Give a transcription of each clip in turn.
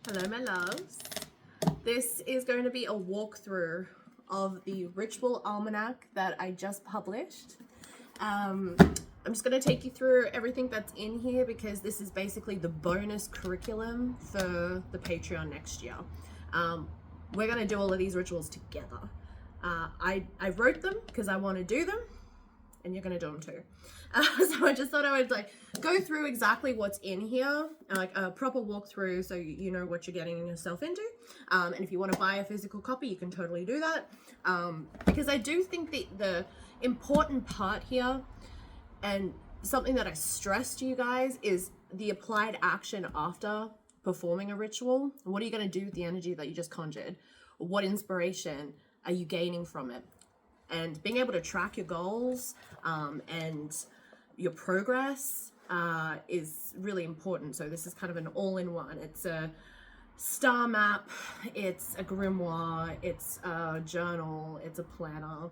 Hello, my loves. This is going to be a walkthrough of the Ritual Almanac that I just published. I'm just going to take you through everything that's in here because this is basically the bonus curriculum for the Patreon next year. We're going to do all of these rituals together. I wrote them because I want to do them, and you're going to do them too. So I just thought I would go through exactly what's in here, like a proper walkthrough, so you know what you're getting yourself into. And if you want to buy a physical copy, you can totally do that. Because I do think the important part here, and something that I stress to you guys, is the applied action after performing a ritual. What are you going to do with the energy that you just conjured? What inspiration are you gaining from it? And being able to track your goals and your progress is really important. So this is kind of an all-in-one. It's a star map, it's a grimoire, it's a journal, it's a planner.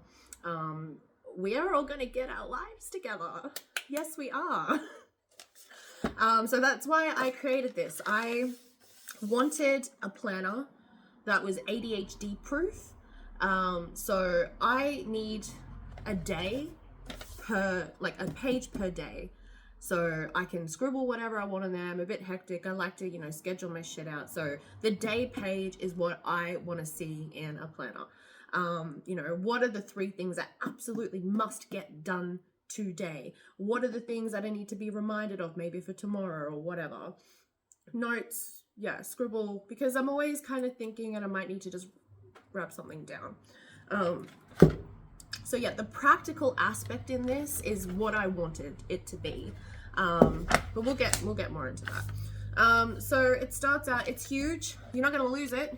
We are all going to get our lives together. Yes, we are. So that's why I created this. I wanted a planner that was ADHD proof. So I need a day per, a page per day. So I can scribble whatever I want on there. I'm a bit hectic. I like to, schedule my shit out. So the day page is what I want to see in a planner. What are the 3 things that absolutely must get done today? What are the things that I need to be reminded of maybe for tomorrow or whatever? Notes, yeah, scribble, because I'm always kind of thinking and I might need to just wrap something down. So yeah, the practical aspect in this is what I wanted it to be. But we'll get more into that. So it starts out, it's huge. You're not gonna lose it.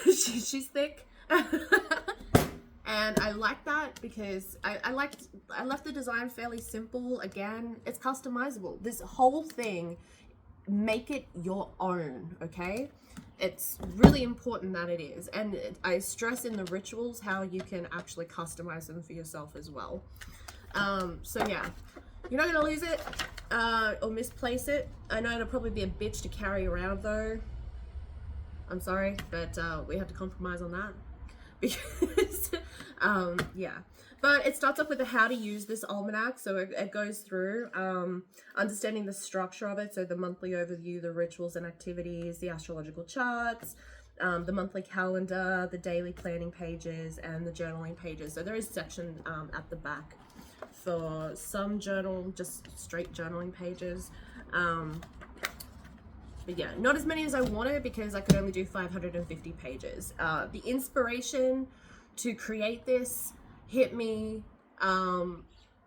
She's thick. And I like that because I left the design fairly simple. Again, it's customizable. This whole thing, make it your own, okay? It's really important that it is. And I stress in the rituals how you can actually customize them for yourself as well. So yeah, you're not gonna lose it or misplace it. I know it'll probably be a bitch to carry around though. I'm sorry, but we have to compromise on that. Because yeah, but it starts off with how to use this almanac. So it goes through understanding the structure of it, so the monthly overview, the rituals and activities, the astrological charts, the monthly calendar, the daily planning pages, and the journaling pages. So there is section at the back for some journal, just straight journaling pages. But yeah, not as many as I wanted because I could only do 550 pages. The inspiration to create this hit me, and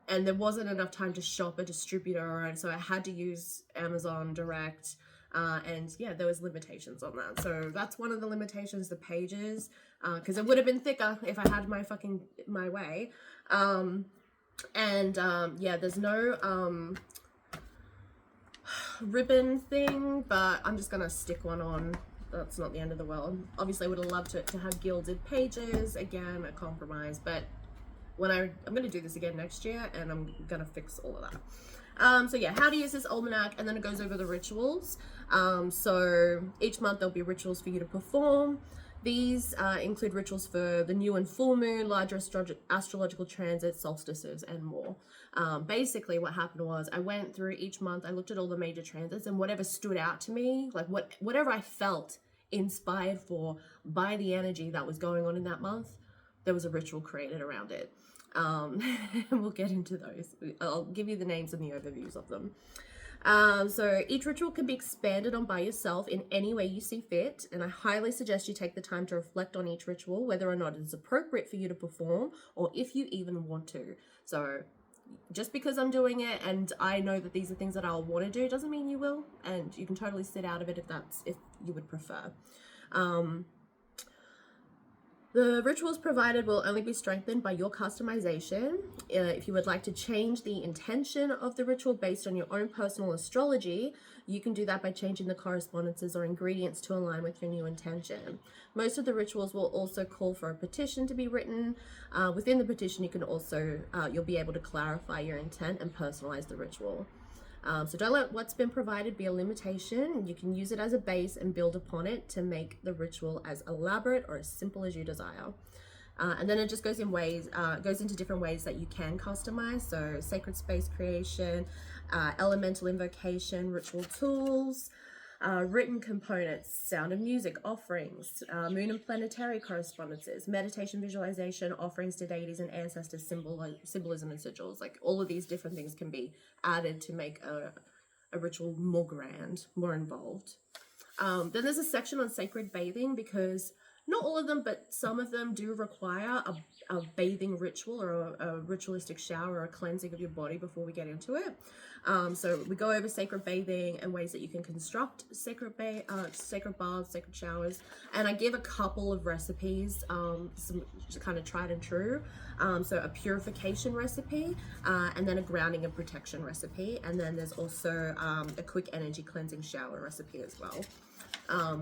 there wasn't enough time to shop a distributor, and so I had to use Amazon Direct, and yeah, there was limitations on that. So that's one of the limitations, the pages, because it would have been thicker if I had my way. Yeah, there's no ribbon thing, but I'm just gonna stick one on. That's not the end of the world. Obviously I would have loved to have gilded pages, again a compromise, but when I'm gonna do this again next year and I'm gonna fix all of that. So yeah, how to use this almanac, and then it goes over the rituals. So each month there'll be rituals for you to perform. These include rituals for the new and full moon, larger astrological transits, solstices, and more. Basically what happened was I went through each month, I looked at all the major transits, and whatever stood out to me, whatever I felt inspired for by the energy that was going on in that month, there was a ritual created around it. And we'll get into those. I'll give you the names and the overviews of them. So each ritual can be expanded on by yourself in any way you see fit, and I highly suggest you take the time to reflect on each ritual, whether or not it's appropriate for you to perform, or if you even want to. So just because I'm doing it and I know that these are things that I'll want to do doesn't mean you will, and you can totally sit out of it if you would prefer. The rituals provided will only be strengthened by your customization. If you would like to change the intention of the ritual based on your own personal astrology, you can do that by changing the correspondences or ingredients to align with your new intention. Most of the rituals will also call for a petition to be written. Within the petition, you can also, you'll be able to clarify your intent and personalize the ritual. So don't let what's been provided be a limitation. You can use it as a base and build upon it to make the ritual as elaborate or as simple as you desire. And then it just goes into different ways that you can customize. So sacred space creation, elemental invocation, ritual tools, written components, sound of music, offerings, moon and planetary correspondences, meditation, visualization, offerings to deities and ancestors, symbolism and sigils. Like all of these different things can be added to make a ritual more grand, more involved. Then there's a section on sacred bathing, because not all of them, but some of them do require a bathing ritual or a ritualistic shower or a cleansing of your body before we get into it. So we go over sacred bathing and ways that you can construct sacred baths, sacred showers. And I give a couple of recipes, some kind of tried and true. So a purification recipe, and then a grounding and protection recipe. And then there's also a quick energy cleansing shower recipe as well.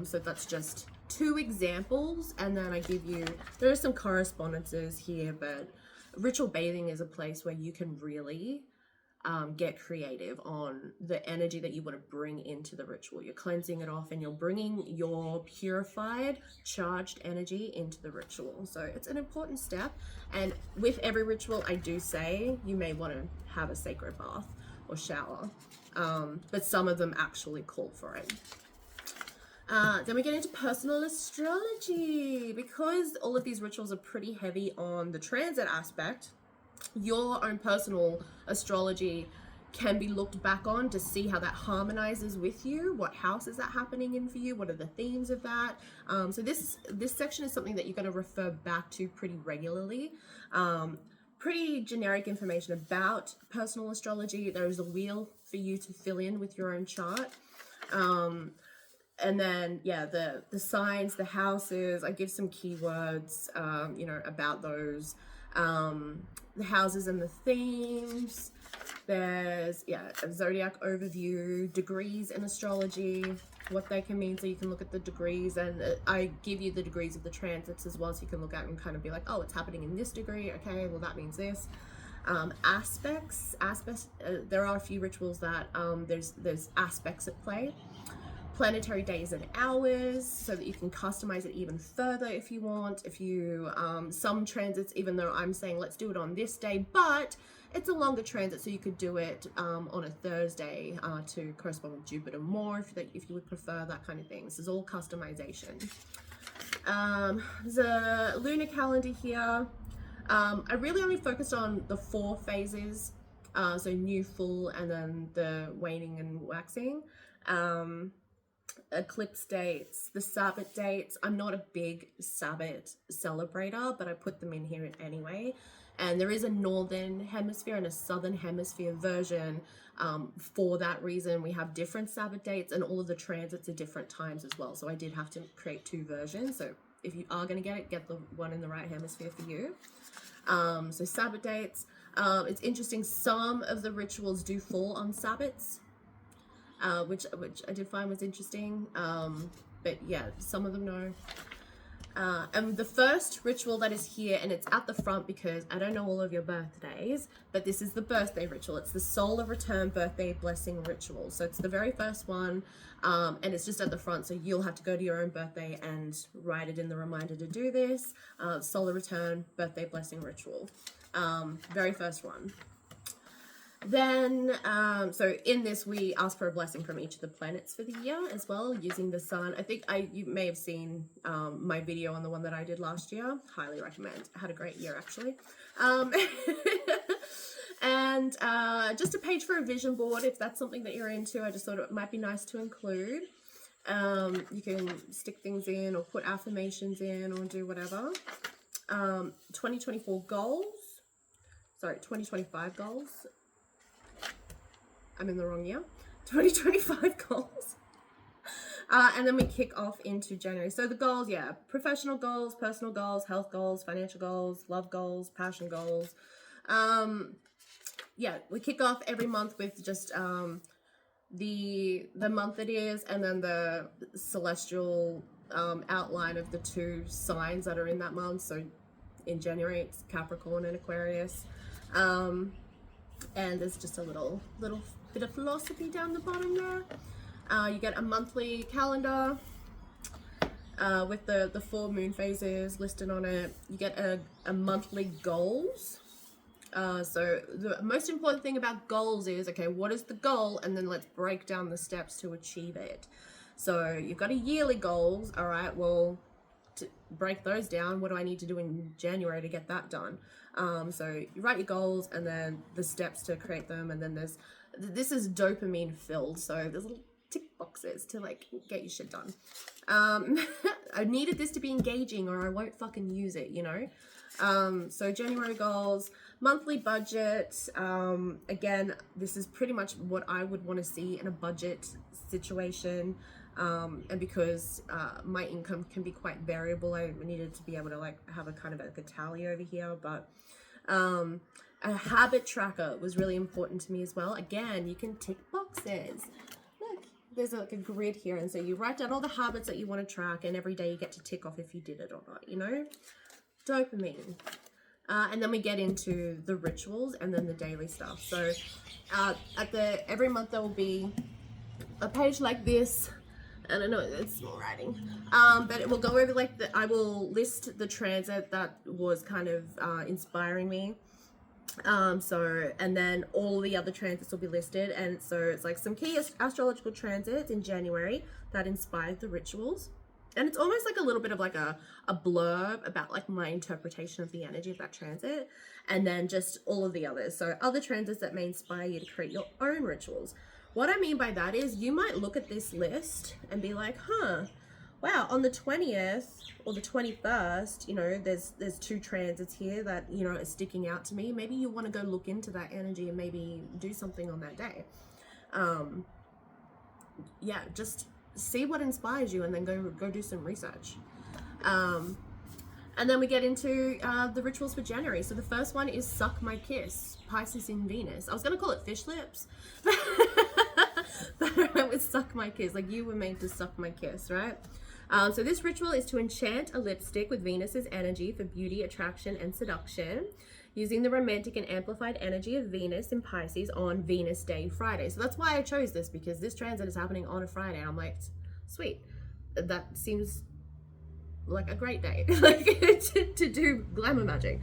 So that's just 2 examples, and then I give you, there are some correspondences here, but ritual bathing is a place where you can really get creative on the energy that you want to bring into the ritual. You're cleansing it off and you're bringing your purified, charged energy into the ritual. So it's an important step, and with every ritual I do say you may want to have a sacred bath or shower, but some of them actually call for it. Then we get into personal astrology. Because all of these rituals are pretty heavy on the transit aspect, your own personal astrology can be looked back on to see how that harmonizes with you. What house is that happening in for you? What are the themes of that? So this section is something that you're going to refer back to pretty regularly. Pretty generic information about personal astrology. There is a wheel for you to fill in with your own chart. And then, yeah, the signs, the houses, I give some keywords, about those, the houses and the themes. There's, a zodiac overview, degrees in astrology, what they can mean, so you can look at the degrees, and I give you the degrees of the transits as well, so you can look at and kind of be like, oh, it's happening in this degree, okay, well, that means this. Aspects, there are a few rituals that there's aspects at play. Planetary days and hours, so that you can customize it even further if you want. If you some transits, even though I'm saying let's do it on this day, but it's a longer transit, so you could do it on a Thursday to correspond with Jupiter more, if you would prefer that kind of thing. This is all customization. There's a lunar calendar here. I really only focused on the 4 phases, so new, full, and then the waning and waxing. Eclipse dates, the Sabbath dates. I'm not a big Sabbath celebrator, but I put them in here anyway. And there is a northern hemisphere and a southern hemisphere version. For that reason, we have different Sabbath dates, and all of the transits are different times as well. So I did have to create 2 versions. So if you are going to get the one in the right hemisphere for you. So Sabbath dates. It's interesting, some of the rituals do fall on Sabbaths. Which I did find was interesting, but yeah, some of them no. And the first ritual that is here, and it's at the front because I don't know all of your birthdays, but this is the birthday ritual. It's the Soul of Return birthday blessing ritual. So it's the very first one, and it's just at the front, so you'll have to go to your own birthday and write it in the reminder to do this. Soul of Return birthday blessing ritual, very first one. Then, so in this, we ask for a blessing from each of the planets for the year as well, using the sun. I think you may have seen my video on the one that I did last year. Highly recommend. I had a great year, actually. And just a page for a vision board, if that's something that you're into. I just thought it might be nice to include. You can stick things in or put affirmations in or do whatever. 2024 goals. Sorry, 2025 goals. I'm in the wrong year. 2025 goals. And then we kick off into January. So the goals, professional goals, personal goals, health goals, financial goals, love goals, passion goals. We kick off every month with just the month it is, and then the celestial outline of the 2 signs that are in that month. So in January, it's Capricorn and Aquarius. And there's just a little bit of philosophy down the bottom there. You get a monthly calendar with the 4 moon phases listed on it. You get a monthly goals. So the most important thing about goals is, okay, what is the goal? And then let's break down the steps to achieve it. So you've got a yearly goals. All right, well, to break those down, what do I need to do in January to get that done? So you write your goals and then the steps to create them. And then this is dopamine filled. So there's little tick boxes to like get your shit done. I needed this to be engaging or I won't fucking use it, you know? So January goals, monthly budget. Again, this is pretty much what I would want to see in a budget situation. And because my income can be quite variable, I needed to be able to like have a kind of like a tally over here. But a habit tracker was really important to me as well. Again, you can tick boxes. Look, there's like a grid here, and so you write down all the habits that you want to track, and every day you get to tick off if you did it or not, you know? Dopamine. And then we get into the rituals and then the daily stuff. So every month there will be a page like this. And I know it's small writing, but it will go over like I will list the transit that was kind of inspiring me. And then all the other transits will be listed. And so it's like some key astrological transits in January that inspired the rituals. And it's almost like a little bit of like a blurb about like my interpretation of the energy of that transit. And then just all of the others. So other transits that may inspire you to create your own rituals. What I mean by that is you might look at this list and be like, wow, on the 20th or the 21st, you know, there's 2 transits here that, you know, are sticking out to me. Maybe you want to go look into that energy and maybe do something on that day. Yeah, just see what inspires you and then go do some research. And then we get into the rituals for January. So the first one is Suck My Kiss, Pisces in Venus. I was going to call it Fish Lips, but I went with Suck My Kiss, like you were made to suck my kiss, right? So this ritual is to enchant a lipstick with Venus's energy for beauty, attraction, and seduction, using the romantic and amplified energy of Venus in Pisces on Venus Day Friday. So that's why I chose this, because this transit is happening on a Friday. I'm like, sweet, that seems like a great day like to do glamour magic.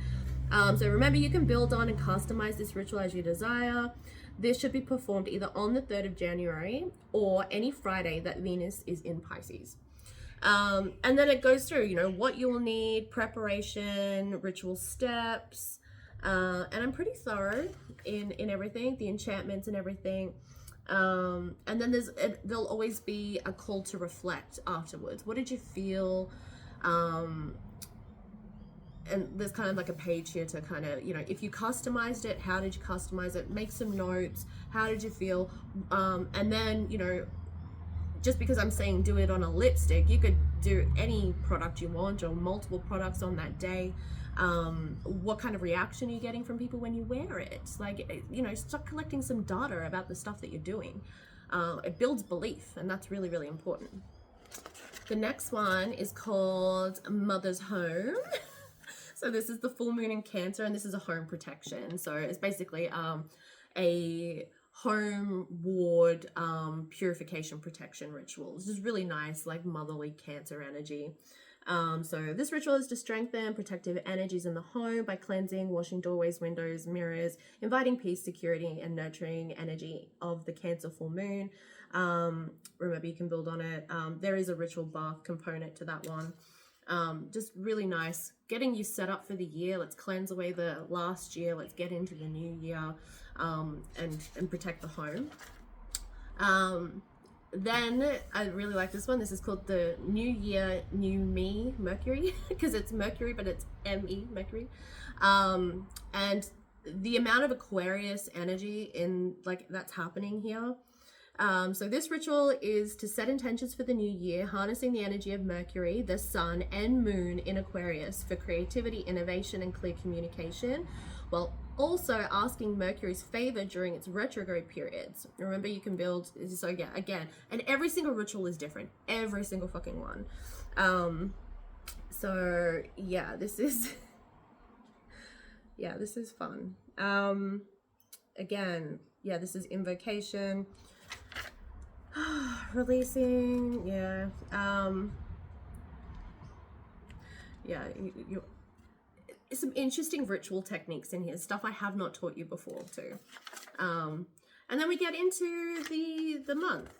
So remember, you can build on and customize this ritual as you desire. This should be performed either on the 3rd of January or any Friday that Venus is in Pisces. And then it goes through, you know, what you will need, preparation, ritual steps, and I'm pretty thorough in everything, the enchantments and everything. And then there'll always be a call to reflect afterwards. What did you feel? And there's kind of like a page here to kind of, you know, if you customized it, how did you customize it? Make some notes. How did you feel? And then, you know, just because I'm saying do it on a lipstick, you could do any product you want or multiple products on that day. What kind of reaction are you getting from people when you wear it? Like, you know, start collecting some data about the stuff that you're doing. It builds belief, and that's really, really important. The next one is called Mother's Home. So this is the full moon in Cancer, and this is a home protection. So it's basically a home ward purification protection ritual. This is really nice, like motherly Cancer energy. So this ritual is to strengthen protective energies in the home by cleansing, washing doorways, windows, mirrors, inviting peace, security, and nurturing energy of the Cancer full moon. Remember, you can build on it. There is a ritual bath component to that one. Just really nice, getting you set up for the year. Let's cleanse away the last year. Let's get into the new year, and protect the home. Then I really like this one. This is called the New Year, New Me Mercury, because it's Mercury, but it's M-E, Mercury. And the amount of Aquarius energy in like that's happening here. So this ritual is to set intentions for the new year, harnessing the energy of Mercury, the sun, and moon in Aquarius for creativity, innovation, and clear communication, while also asking Mercury's favor during its retrograde periods. Remember, you can build, so yeah, again, and every single ritual is different, every single fucking one. So yeah, this is fun. Again, yeah, this is invocation. Releasing, yeah. Yeah, some interesting ritual techniques in here, stuff I have not taught you before too. And then we get into the month.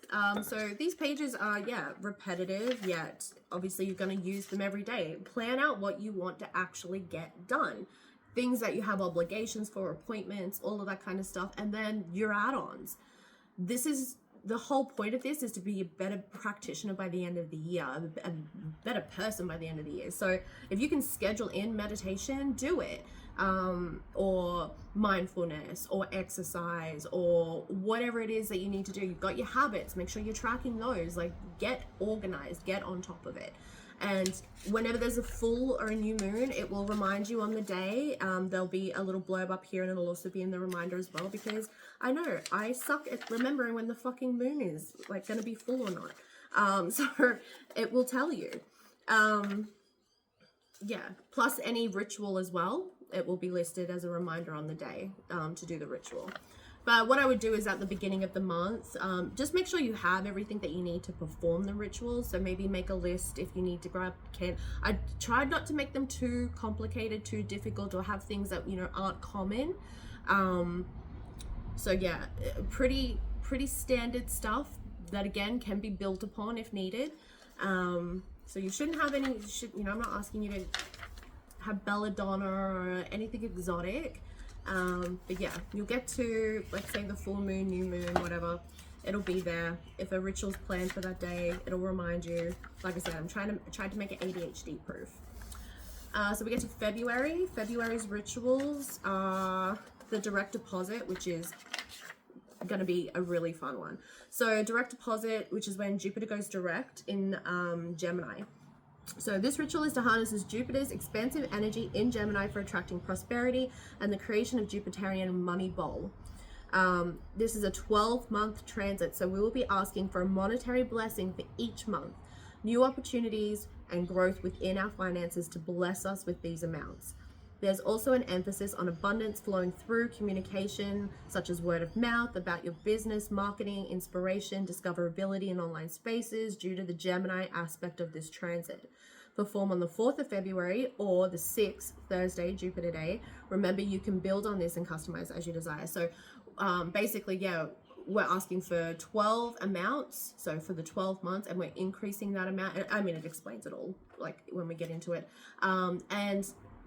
So these pages are, yeah, repetitive, yet obviously you're going to use them every day. Plan out what you want to actually get done. Things that you have obligations for, appointments, all of that kind of stuff, and then your add-ons. This is the whole point of this, is to be a better practitioner by the end of the year, a better person by the end of the year. So if you can schedule in meditation, do it, or mindfulness or exercise or whatever it is that you need to do. You've got your habits, make sure you're tracking those. Like, get organized, get on top of it. And whenever there's a full or a new moon, it will remind you on the day. There'll be a little blurb up here, and it'll also be in the reminder as well, because I know I suck at remembering when the fucking moon is, like, going to be full or not. So it will tell you. Yeah, plus any ritual as well. It will be listed as a reminder on the day to do the ritual. But what I would do is at the beginning of the month, just make sure you have everything that you need to perform the rituals. So maybe make a list if you need to grab I tried not to make them too complicated, too difficult, or have things that, you know, aren't common. So yeah, pretty standard stuff that again can be built upon if needed. So you shouldn't have any, you know, I'm not asking you to have belladonna or anything exotic. But yeah, you'll get to, let's say, the full moon, new moon, whatever, it'll be there. If a ritual's planned for that day, it'll remind you. Like I said, I'm trying to make it ADHD proof. So we get to February. February's rituals are the direct deposit, which is going to be a really fun one. So direct deposit, which is when Jupiter goes direct in Gemini. So this ritual is to harness Jupiter's expansive energy in Gemini for attracting prosperity and the creation of Jupiterian money bowl. This is a 12-month transit, so we will be asking for a monetary blessing for each month, new opportunities and growth within our finances to bless us with these amounts. There's also an emphasis on abundance flowing through communication, such as word of mouth, about your business, marketing, inspiration, discoverability in online spaces due to the Gemini aspect of this transit. Perform on the 4th of February or the 6th, Thursday, Jupiter Day. Remember, you can build on this and customize as you desire. So basically, yeah, we're asking for 12 amounts, so for the 12 months, and we're increasing that amount. I mean, it explains it all, like, when we get into it. And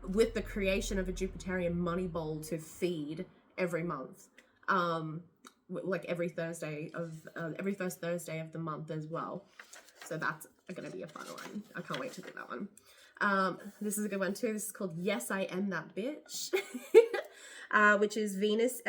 with the creation of a Jupiterian money bowl to feed every month, like every Thursday of every first Thursday of the month as well. So that's going to be a fun one. I can't wait to do that one. This is a good one too. This is called Yes, I Am That Bitch, which is Venus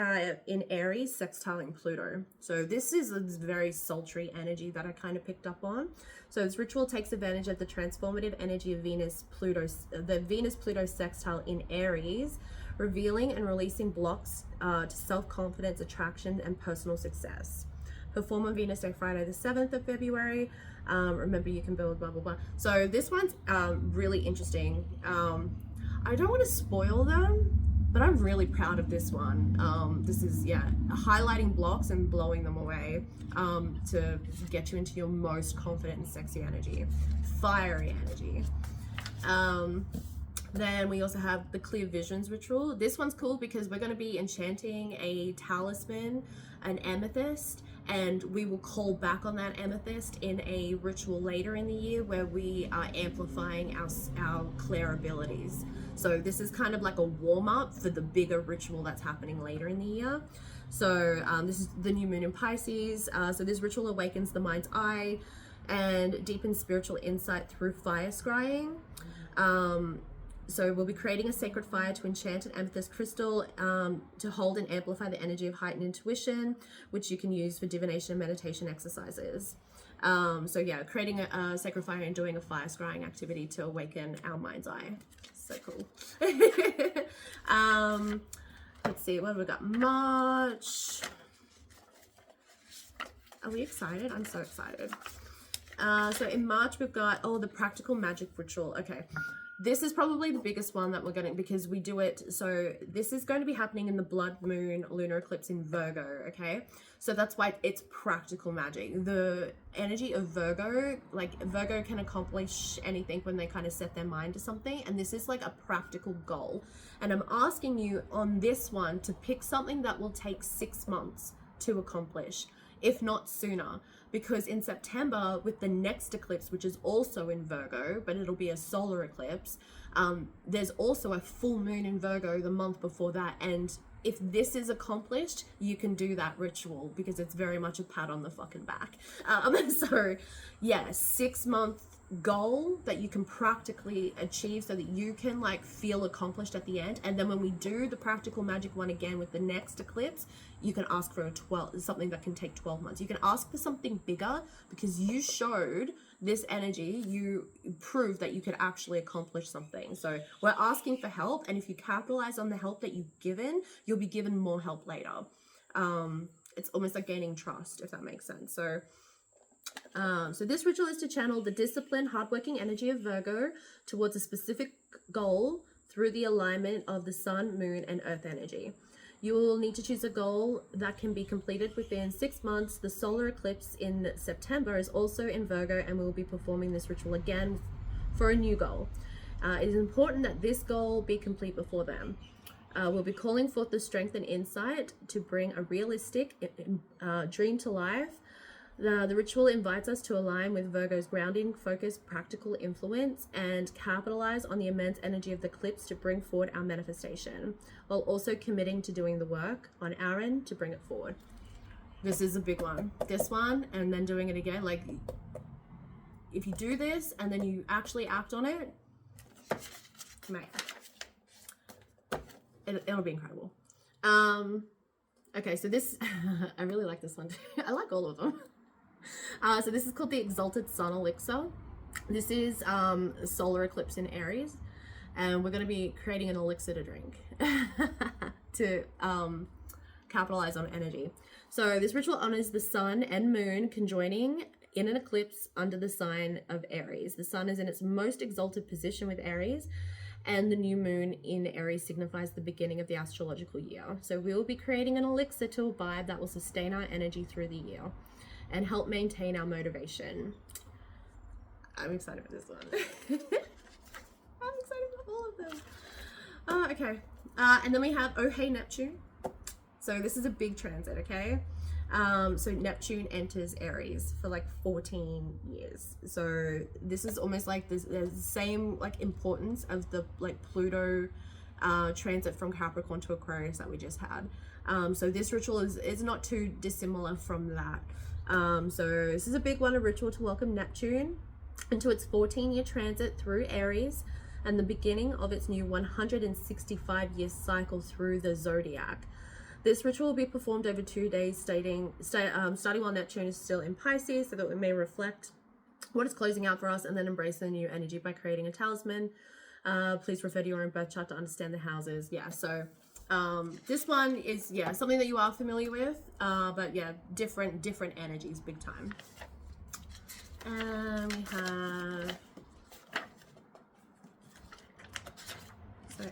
in Aries sextiling Pluto. So this is a very sultry energy that I kind of picked up on. So this ritual takes advantage of the transformative energy of the Venus-Pluto sextile in Aries, revealing and releasing blocks to self-confidence, attraction, and personal success. Perform on Venus Day, Friday the 7th of February. Remember, you can build blah, blah, blah. So this one's really interesting. I don't want to spoil them, but I'm really proud of this one. This is, yeah, highlighting blocks and blowing them away to get you into your most confident and sexy energy, fiery energy. Then we also have the Clear Visions ritual. This one's cool because we're going to be enchanting a talisman, an amethyst, and we will call back on that amethyst in a ritual later in the year where we are amplifying our clair abilities. So this is kind of like a warm-up for the bigger ritual that's happening later in the year. So this is the new moon in Pisces. So this ritual awakens the mind's eye and deepens spiritual insight through fire scrying. So we'll be creating a sacred fire to enchant an amethyst crystal to hold and amplify the energy of heightened intuition, which you can use for divination and meditation exercises. So yeah, creating a sacred fire and doing a fire scrying activity to awaken our mind's eye. So cool. Let's see, what have we got? March. Are we excited? I'm so excited. So in March, we've got, the practical magic ritual. Okay. This is probably the biggest one that we're going to, because we do it. So this is going to be happening in the blood moon lunar eclipse in Virgo. Okay. So that's why it's practical magic. The energy of Virgo, like Virgo can accomplish anything when they kind of set their mind to something. And this is like a practical goal. And I'm asking you on this one to pick something that will take 6 months to accomplish, if not sooner. Because in September, with the next eclipse, which is also in Virgo, but it'll be a solar eclipse, there's also a full moon in Virgo the month before that. And if this is accomplished, you can do that ritual, because it's very much a pat on the fucking back. So yeah, 6 month goal that you can practically achieve so that you can like feel accomplished at the end. And then when we do the practical magic one again with the next eclipse, you can ask for something that can take 12 months. You can ask for something bigger, because you showed this energy, you proved that you could actually accomplish something. So we're asking for help, and if you capitalize on the help that you've given, you'll be given more help later. It's almost like gaining trust, if that makes sense. So this ritual is to channel the disciplined, hardworking energy of Virgo towards a specific goal through the alignment of the sun, moon, and earth energy. You will need to choose a goal that can be completed within 6 months. The solar eclipse in September is also in Virgo, and we will be performing this ritual again for a new goal. It is important that this goal be complete before then. We'll be calling forth the strength and insight to bring a realistic dream to life. The ritual invites us to align with Virgo's grounding, focus, practical influence, and capitalize on the immense energy of the eclipse to bring forward our manifestation, while also committing to doing the work on our end to bring it forward. This is a big one. This one, and then doing it again. Like, if you do this and then you actually act on it, mate, it'll be incredible. Okay, so this, I really like this one too. I like all of them. So this is called the Exalted Sun Elixir. This is solar eclipse in Aries, and we're going to be creating an elixir to drink to capitalize on energy. So this ritual honors the sun and moon conjoining in an eclipse under the sign of Aries. The sun is in its most exalted position with Aries, and the new moon in Aries signifies the beginning of the astrological year. So we will be creating an elixir to abide that will sustain our energy through the year and help maintain our motivation. I'm excited for this one. I'm excited for all of them. Okay. And then we have Oh Hey Neptune. So this is a big transit, okay? So Neptune enters Aries for like 14 years. So this is almost like there's the same like importance of the like Pluto transit from Capricorn to Aquarius that we just had. So this ritual is not too dissimilar from that. So this is a big one, a ritual to welcome Neptune into its 14-year transit through Aries and the beginning of its new 165-year cycle through the zodiac. This ritual will be performed over 2 days, starting while Neptune is still in Pisces, so that we may reflect what is closing out for us and then embrace the new energy by creating a talisman. Please refer to your own birth chart to understand the houses. Yeah, so this one is, yeah, something that you are familiar with, but yeah, different energies, big time. And we have, so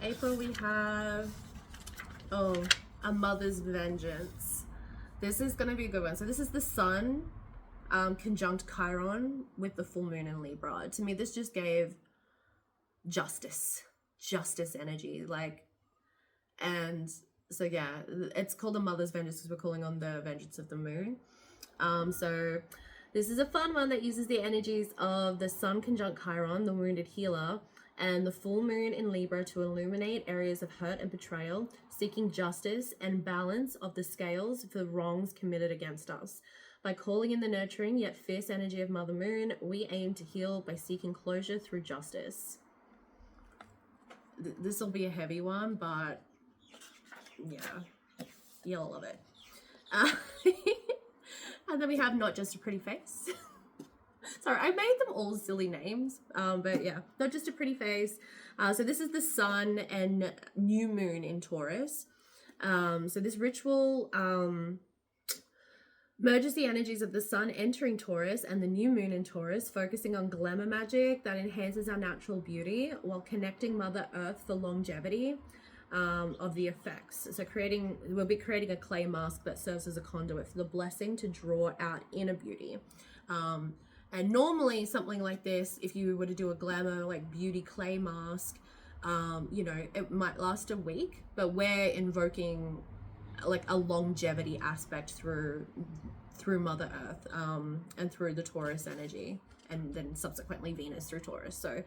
April we have, A Mother's Vengeance. This is going to be a good one. So this is the sun conjunct Chiron with the full moon in Libra. To me, this just gave justice energy, like, and so yeah, it's called A Mother's Vengeance because we're calling on the vengeance of the moon. So this is a fun one that uses the energies of the sun conjunct Chiron, the wounded healer, and the full moon in Libra to illuminate areas of hurt and betrayal, seeking justice and balance of the scales for wrongs committed against us. By calling in the nurturing yet fierce energy of Mother Moon, we aim to heal by seeking closure through justice. This will be a heavy one, but yeah, you'll love it. And then we have Not Just a Pretty Face. Sorry, I made them all silly names, but yeah, Not Just a Pretty Face. So this is the sun and new moon in Taurus. So this ritual Merges the energies of the sun entering Taurus and the new moon in Taurus, focusing on glamour magic that enhances our natural beauty while connecting Mother Earth for longevity of the effects. So we'll be creating a clay mask that serves as a conduit for the blessing to draw out inner beauty. And normally something like this, if you were to do a glamour like beauty clay mask, you know, it might last a week, but we're invoking like a longevity aspect through Mother Earth, and through the Taurus energy, and then subsequently Venus through Taurus. So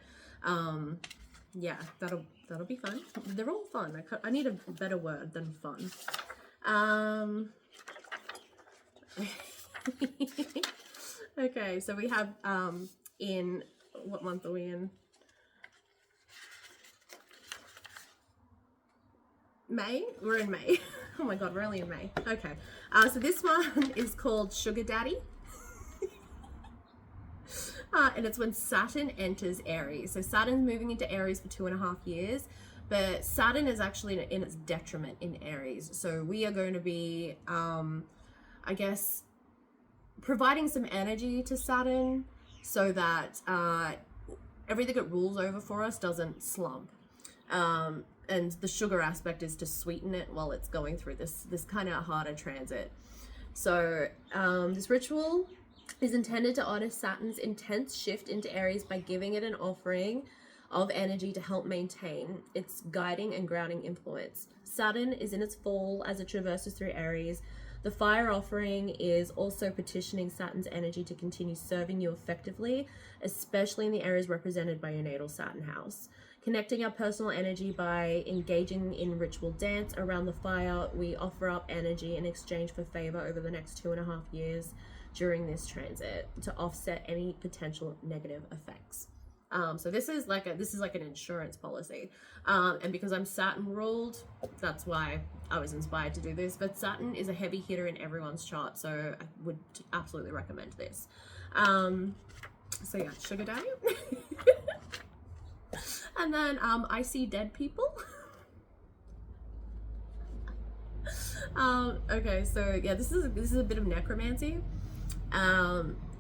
yeah, that'll be fun. They're all fun. I need a better word than fun. Okay, so we have in what month are we in? May? We're in May. Oh my god, we're only in May. Okay. So this one is called Sugar Daddy. And it's when Saturn enters Aries. So Saturn's moving into Aries for 2.5 years, but Saturn is actually in its detriment in Aries. So we are going to be, I guess, providing some energy to Saturn so that everything it rules over for us doesn't slump. And the sugar aspect is to sweeten it while it's going through this kind of harder transit. So this ritual is intended to honor Saturn's intense shift into Aries by giving it an offering of energy to help maintain its guiding and grounding influence. Saturn is in its fall as it traverses through Aries. The fire offering is also petitioning Saturn's energy to continue serving you effectively, especially in the areas represented by your natal Saturn house. Connecting our personal energy by engaging in ritual dance around the fire, we offer up energy in exchange for favor over the next 2.5 years during this transit to offset any potential negative effects. So this is like an insurance policy, and because I'm Saturn ruled, that's why I was inspired to do this. But Saturn is a heavy hitter in everyone's chart, so I would absolutely recommend this. So yeah, Sugar Daddy. And then I see dead people. Okay, so yeah, this is a bit of necromancy.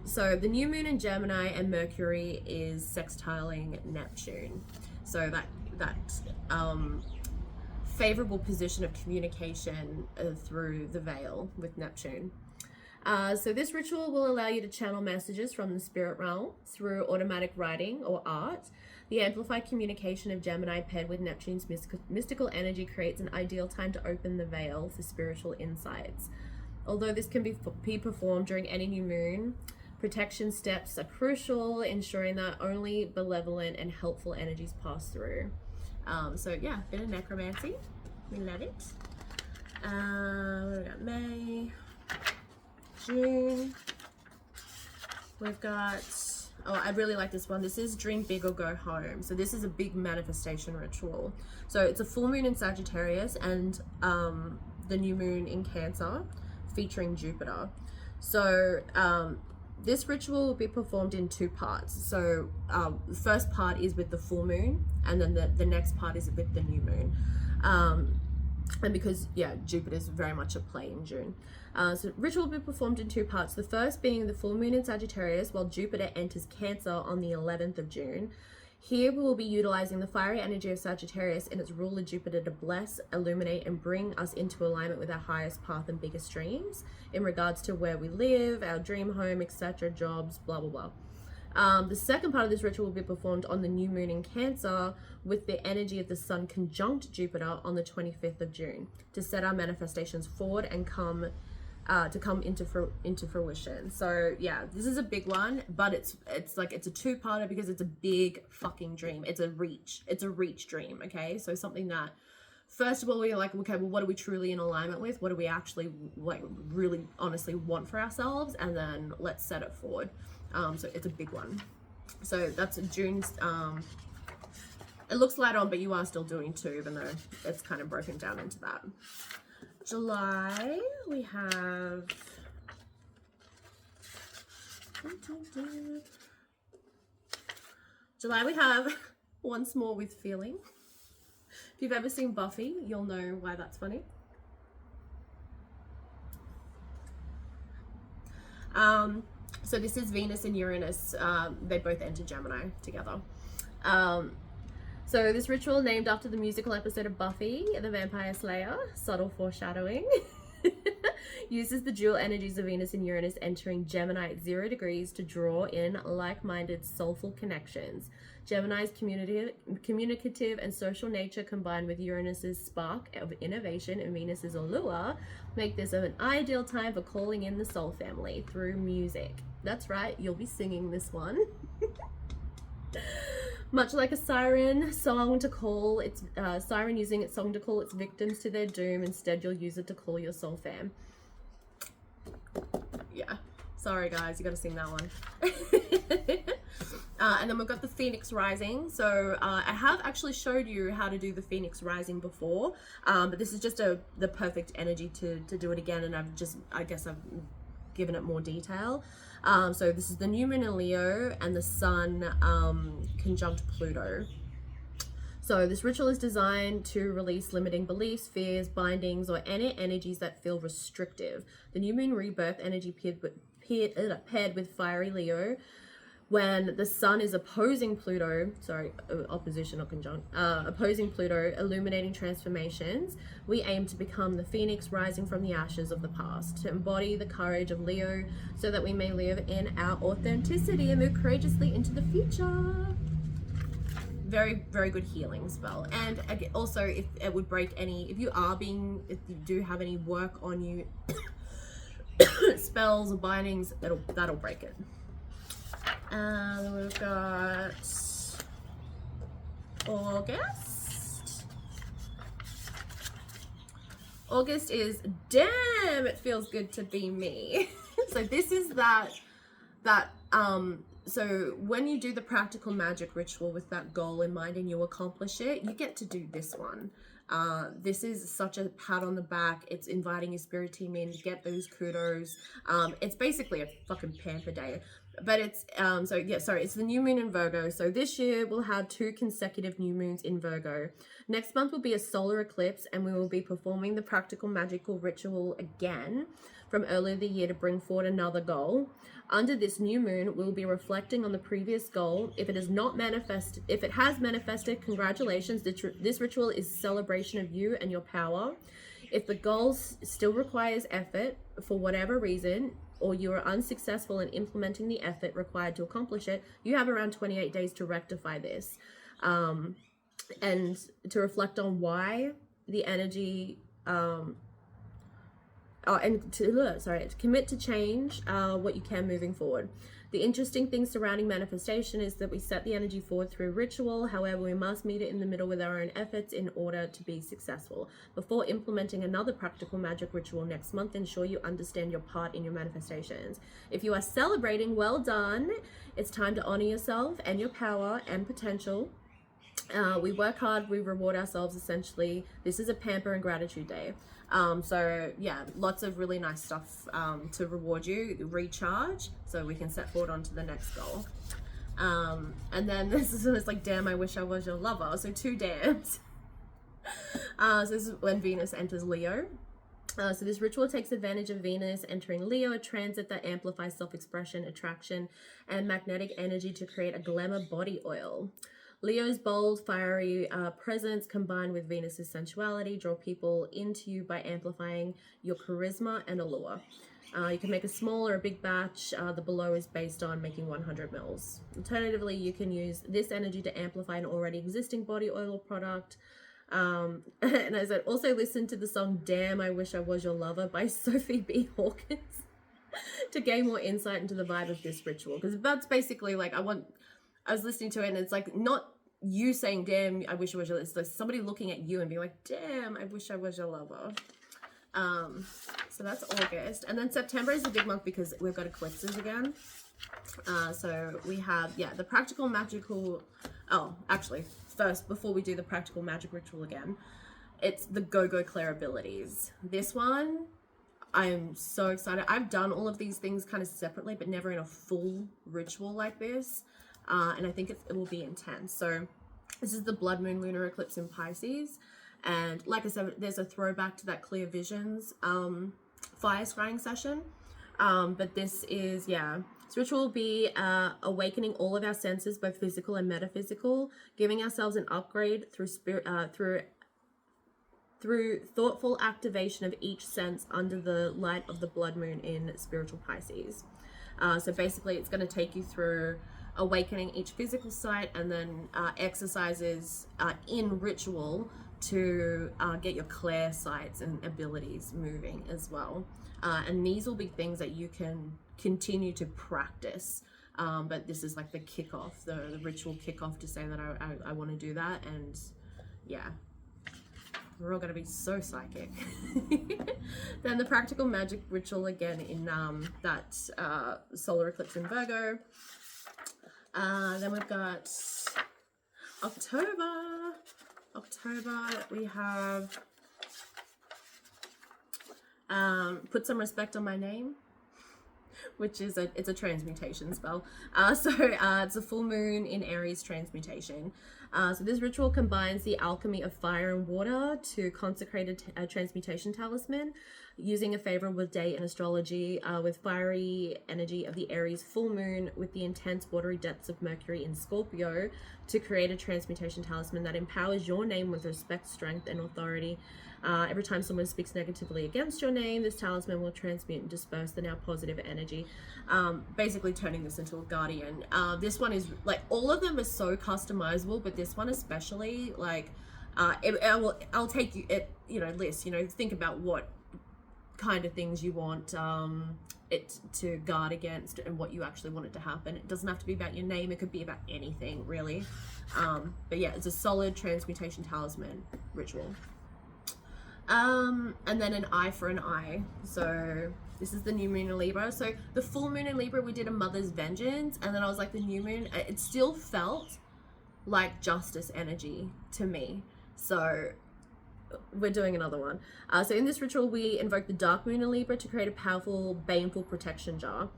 So the new moon in Gemini and Mercury is sextiling Neptune. So that favorable position of communication through the veil with Neptune. So this ritual will allow you to channel messages from the spirit realm through automatic writing or art. The amplified communication of Gemini paired with Neptune's mystical energy creates an ideal time to open the veil for spiritual insights. Although this can be performed during any new moon, protection steps are crucial, ensuring that only benevolent and helpful energies pass through. So yeah, bit of necromancy. We love it. We got May, June. We've got, oh, I really like this one. This is Dream Big or Go Home. So this is a big manifestation ritual. So it's a full moon in Sagittarius and the new moon in Cancer, featuring Jupiter. So this ritual will be performed in 2 parts. So the first part is with the full moon, and then the next part is with the new moon. And because, yeah, Jupiter is very much at play in June. So ritual will be performed in 2 parts. The first being the full moon in Sagittarius, while Jupiter enters Cancer on the 11th of June. Here we will be utilizing the fiery energy of Sagittarius and its ruler Jupiter to bless, illuminate, and bring us into alignment with our highest path and biggest dreams in regards to where we live, our dream home, etc., jobs, blah, blah, blah. The second part of this ritual will be performed on the new moon in Cancer with the energy of the sun conjunct Jupiter on the 25th of June to set our manifestations forward and come into fruition. So yeah, this is a big one, but it's a 2-parter because it's a big fucking dream. It's a reach dream. Okay, so something that, first of all, we're like, okay, well, what are we truly in alignment with? What do we actually like really honestly want for ourselves? And then let's set it forward. So it's a big one. So that's June's. It looks light on, but you are still doing 2, even though it's kind of broken down into that. July, we have Once More with Feeling. If you've ever seen Buffy, you'll know why that's funny. So this is Venus and Uranus. They both enter Gemini together. So this ritual, named after the musical episode of Buffy the Vampire Slayer, subtle foreshadowing, uses the dual energies of Venus and Uranus entering Gemini at 0 degrees to draw in like-minded soulful connections. Gemini's communicative and social nature, combined with Uranus's spark of innovation and Venus's allure, make this an ideal time for calling in the soul family through music. That's right, you'll be singing this one. Much like a siren song to call its siren using its song to call its victims to their doom, instead you'll use it to call your soul fam. Yeah, sorry guys, you gotta sing that one. And then we've got the Phoenix Rising. So I have actually showed you how to do the Phoenix Rising before, but this is just the perfect energy to do it again, and I guess I've given it more detail. So this is the new moon in Leo and the sun conjunct Pluto. So this ritual is designed to release limiting beliefs, fears, bindings, or any energies that feel restrictive. The new moon rebirth energy paired with fiery Leo, when the sun is opposing Pluto, opposition or conjunct, opposing Pluto, illuminating transformations, we aim to become the phoenix rising from the ashes of the past, to embody the courage of Leo so that we may live in our authenticity and move courageously into the future. Very, very good healing spell. And also, if it would break any, if you do have any work on you, spells or bindings, that'll break it. We've got August. August is, damn, it feels good to be me. So this is so when you do the practical magic ritual with that goal in mind and you accomplish it, you get to do this one. This is such a pat on the back. It's inviting your spirit team in to get those kudos. It's basically a fucking pamper day. But it's, it's the new moon in Virgo. So this year we'll have 2 consecutive new moons in Virgo. Next month will be a solar eclipse, and we will be performing the practical magical ritual again from earlier the year to bring forward another goal. Under this new moon, we'll be reflecting on the previous goal. If it has manifested, congratulations. This ritual is celebration of you and your power. If the goal still requires effort for whatever reason, or you are unsuccessful in implementing the effort required to accomplish it, you have around 28 days to rectify this, and to reflect on why the energy, to commit to change what you can moving forward. The interesting thing surrounding manifestation is that we set the energy forward through ritual. However, we must meet it in the middle with our own efforts in order to be successful. Before implementing another practical magic ritual next month, ensure you understand your part in your manifestations. If you are celebrating, well done. It's time to honor yourself and your power and potential. We work hard, we reward ourselves, essentially. This is a pamper and gratitude day. So yeah, lots of really nice stuff to reward you, recharge, so we can set forward on to the next goal. And then this is when it's like, damn, I wish I was your lover. So 2 dams. So this is when Venus enters Leo. So this ritual takes advantage of Venus entering Leo, a transit that amplifies self-expression, attraction, and magnetic energy to create a glamour body oil. Leo's bold, fiery presence combined with Venus's sensuality draw people into you by amplifying your charisma and allure. You can make a small or a big batch. The below is based on making 100 mils. Alternatively, you can use this energy to amplify an already existing body oil product. And as I also listened to the song Damn, I Wish I Was Your Lover by Sophie B. Hawkins to gain more insight into the vibe of this ritual. Because that's basically like, I was listening to it and it's like not you saying, damn, I wish I was your lover. It's like somebody looking at you and being like, damn, I wish I was your lover. So that's August. And then September is a big month because we've got eclipses again. So we have, the practical magical, first, before we do the practical magic ritual again, it's the Go-Go Claire abilities. This one, I'm so excited. I've done all of these things kind of separately, but never in a full ritual like this. And I think it will be intense. So this is the blood moon lunar eclipse in Pisces. And like I said, there's a throwback to that Clear Visions fire scrying session But this is, yeah. This ritual will be awakening all of our senses, both physical and metaphysical, giving ourselves an upgrade through through thoughtful activation of each sense under the light of the blood moon in spiritual Pisces. So basically, it's going to take you through awakening each physical sight, and then exercises in ritual to get your clear sights and abilities moving as well. And these will be things that you can continue to practice. But this is like the kickoff, the ritual kickoff to say that I want to do that. And yeah, we're all going to be so psychic. Then the practical magic ritual again in that solar eclipse in Virgo. Then we've got October. We have Put Some Respect on My Name, which is it's a transmutation spell. So it's a full moon in Aries transmutation. So this ritual combines the alchemy of fire and water to consecrate a transmutation talisman, using a favorable day in astrology with fiery energy of the Aries full moon with the intense watery depths of Mercury in Scorpio to create a transmutation talisman that empowers your name with respect, strength, and authority. Every time someone speaks negatively against your name, this talisman will transmute and disperse the now positive energy, basically turning this into a guardian. This one is like, all of them are so customizable, but this one especially, like, I'll take you it, list, think about what kind of things you want it to guard against and what you actually want it to happen. It doesn't have to be about your name, it could be about anything really. But yeah, it's a solid transmutation talisman ritual. And then an eye for an eye. So this is the new moon in Libra. So the full moon in Libra, we did a mother's vengeance, and then I was like, the new moon, it still felt like justice energy to me. So we're doing another one. So in this ritual, we invoke the dark moon in Libra to create a powerful, baneful protection jar.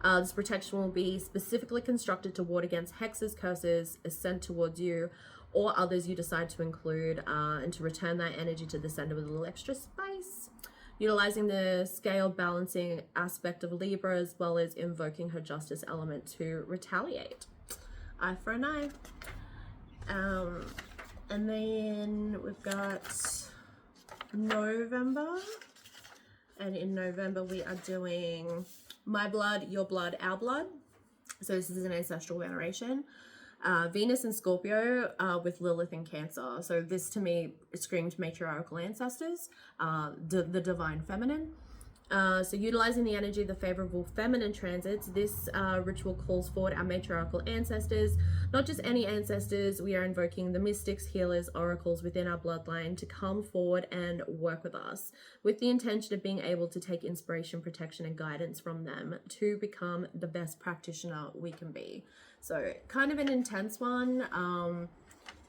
This protection will be specifically constructed to ward against hexes, curses sent towards you, or others you decide to include, and to return that energy to the sender with a little extra spice. Utilizing the scale balancing aspect of Libra, as well as invoking her justice element to retaliate. Eye for an eye. And then we've got November. And in November, we are doing My Blood, Your Blood, Our Blood. So this is an ancestral veneration. Venus and Scorpio with Lilith and Cancer. So this to me screamed matriarchal ancestors, the divine feminine. So utilizing the energy of the favorable feminine transits, this ritual calls forward our matriarchal ancestors, not just any ancestors. We are invoking the mystics, healers, oracles within our bloodline to come forward and work with us with the intention of being able to take inspiration, protection, and guidance from them to become the best practitioner we can be. So kind of an intense one,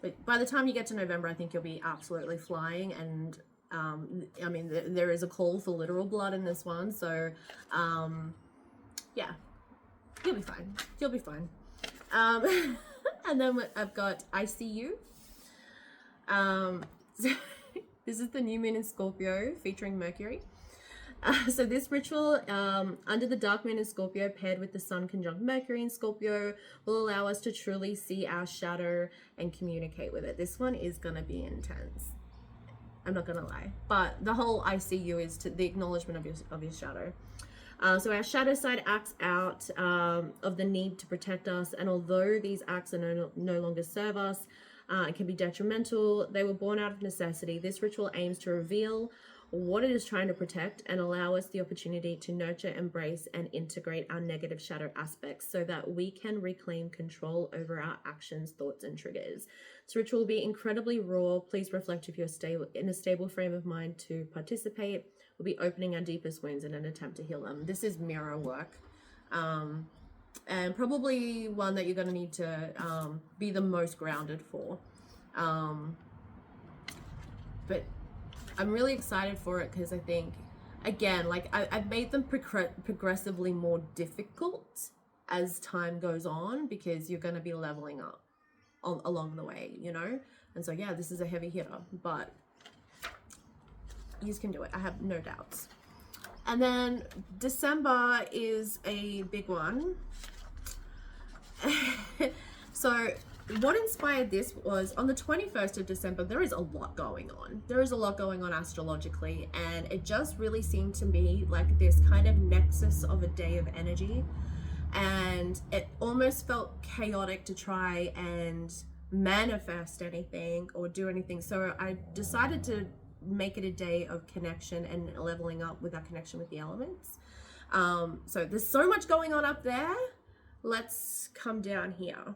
but by the time you get to November, I think you'll be absolutely flying. And I mean, there is a call for literal blood in this one, so yeah, you'll be fine. You'll be fine. And then I've got ICU. So this is the new moon in Scorpio featuring Mercury. So this ritual, under the dark moon in Scorpio paired with the sun conjunct Mercury in Scorpio, will allow us to truly see our shadow and communicate with it. This one is going to be intense. I'm not going to lie. But the whole ICU is to the acknowledgement of your shadow. So our shadow side acts out of the need to protect us. And although these acts are no longer serve us, and can be detrimental, they were born out of necessity. This ritual aims to reveal what it is trying to protect and allow us the opportunity to nurture, embrace, and integrate our negative shadow aspects so that we can reclaim control over our actions, thoughts, and triggers. This ritual will be incredibly raw. Please reflect if you're in a stable frame of mind to participate. We'll be opening our deepest wounds in an attempt to heal them. This is mirror work. And probably one that you're going to need to be the most grounded for. But I'm really excited for it because I think, again, like I've made them progressively more difficult as time goes on because you're going to be leveling up along the way, And so, yeah, this is a heavy hitter, but you can do it. I have no doubts. And then December is a big one. So what inspired this was on the 21st of December, there is a lot going on. There is a lot going on astrologically, and it just really seemed to me like this kind of nexus of a day of energy. And it almost felt chaotic to try and manifest anything or do anything. So I decided to make it a day of connection and leveling up with our connection with the elements. So there's so much going on up there. Let's come down here.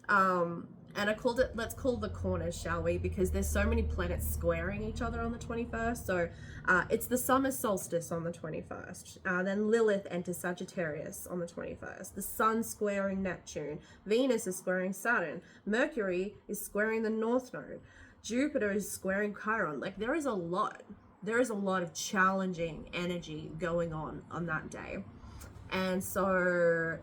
And I called it, let's call the corners, shall we? Because there's so many planets squaring each other on the 21st. So it's the summer solstice on the 21st. Then Lilith enters Sagittarius on the 21st. The sun squaring Neptune. Venus is squaring Saturn. Mercury is squaring the North Node. Jupiter is squaring Chiron. Like there is a lot. There is a lot of challenging energy going on that day. And so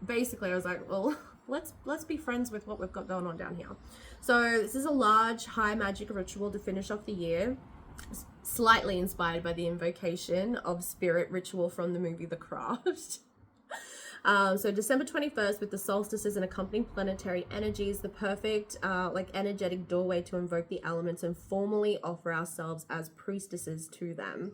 basically I was like, well, let's be friends with what we've got going on down here. So this is a large high magic ritual to finish off the year, slightly inspired by the invocation of spirit ritual from the movie The Craft. So December 21st with the solstices and accompanying planetary energies, the perfect like energetic doorway to invoke the elements and formally offer ourselves as priestesses to them.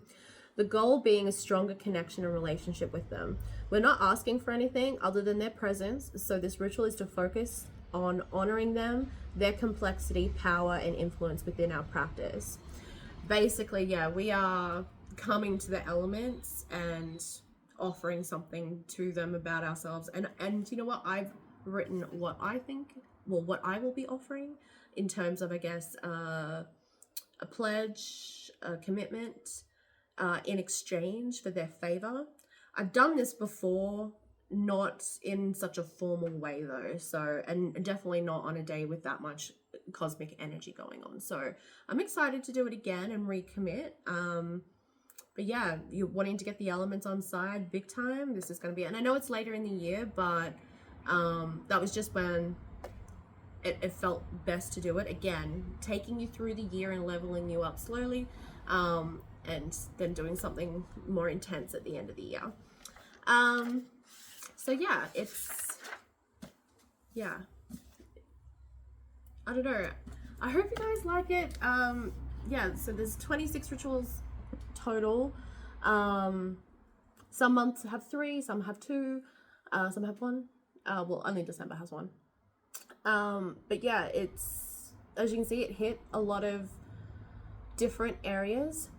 The goal being a stronger connection and relationship with them. We're not asking for anything other than their presence, so this ritual is to focus on honoring them, their complexity, power, and influence within our practice. Basically, yeah, we are coming to the elements and offering something to them about ourselves. And you know what? I've written what I think, well, what I will be offering in terms of, I guess, a pledge, a commitment, in exchange for their favor. I've done this before, not in such a formal way though. So, and definitely not on a day with that much cosmic energy going on. So I'm excited to do it again and recommit. But yeah, you're wanting to get the elements on side big time. This is going to be, and I know it's later in the year, but that was just when it felt best to do it. Again, taking you through the year and leveling you up slowly. And then doing something more intense at the end of the year. So yeah, I don't know. I hope you guys like it. Yeah, so there's 26 rituals total. Some months have 3, some have 2, some have 1. Well, only December has 1. But yeah, it's, as you can see, it hit a lot of different areas.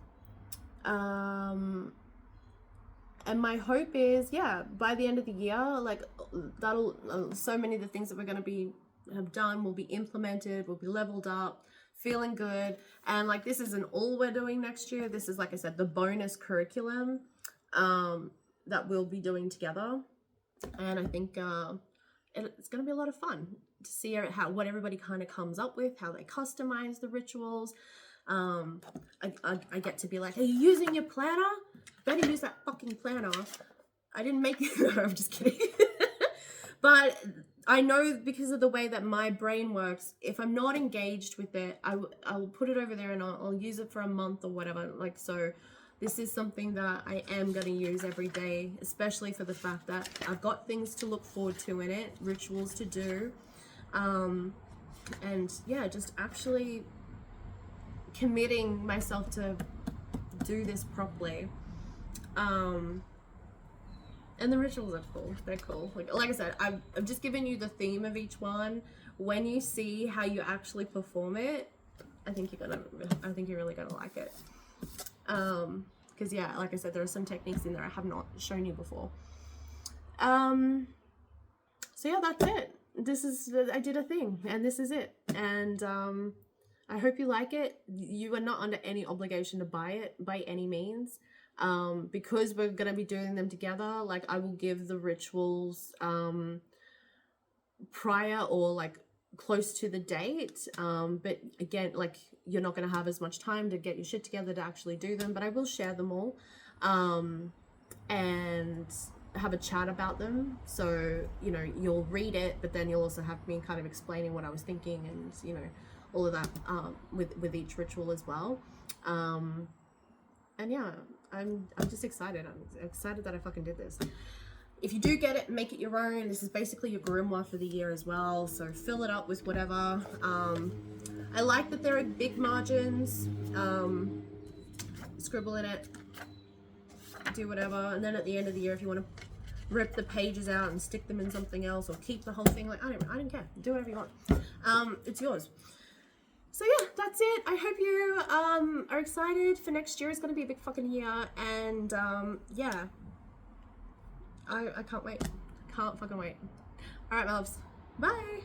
And my hope is, yeah, by the end of the year, like that'll, so many of the things that we're going to have done will be implemented, will be leveled up, feeling good. And like, this isn't all we're doing next year. This is, like I said, the bonus curriculum, that we'll be doing together. And I think, it's going to be a lot of fun to see what everybody kind of comes up with, how they customize the rituals. I get to be like, are you using your planner? Better use that fucking planner. I didn't make it. No, I'm just kidding. But I know, because of the way that my brain works, if I'm not engaged with it, I'll put it over there and I'll use it for a month or whatever. Like, so this is something that I am going to use every day, especially for the fact that I've got things to look forward to in it, rituals to do. And yeah, just actually committing myself to do this properly. And the rituals are cool. They're cool. Like I said, I've just given you the theme of each one. When you see how you actually perform it, I think you're really gonna like it. Because yeah, like I said, there are some techniques in there I have not shown you before. So yeah, that's it. I did a thing, and this is it. And I hope you like it. You are not under any obligation to buy it by any means. Because we're going to be doing them together, like I will give the rituals prior or like close to the date. But again, like you're not going to have as much time to get your shit together to actually do them, but I will share them all and have a chat about them. So, you know, you'll read it, but then you'll also have me kind of explaining what I was thinking and, you know, all of that with each ritual as well. And yeah, I'm just excited. I'm excited that I fucking did this. If you do get it, make it your own. This is basically your grimoire for the year as well, so fill it up with whatever. I like that there are big margins. Scribble in it, do whatever, and then at the end of the year, if you want to rip the pages out and stick them in something else, or keep the whole thing, like, I don't care. Do whatever you want. It's yours. So yeah, that's it. I hope you are excited for next year. It's going to be a big fucking year, and yeah. I can't wait. Can't fucking wait. Alright, my loves. Bye!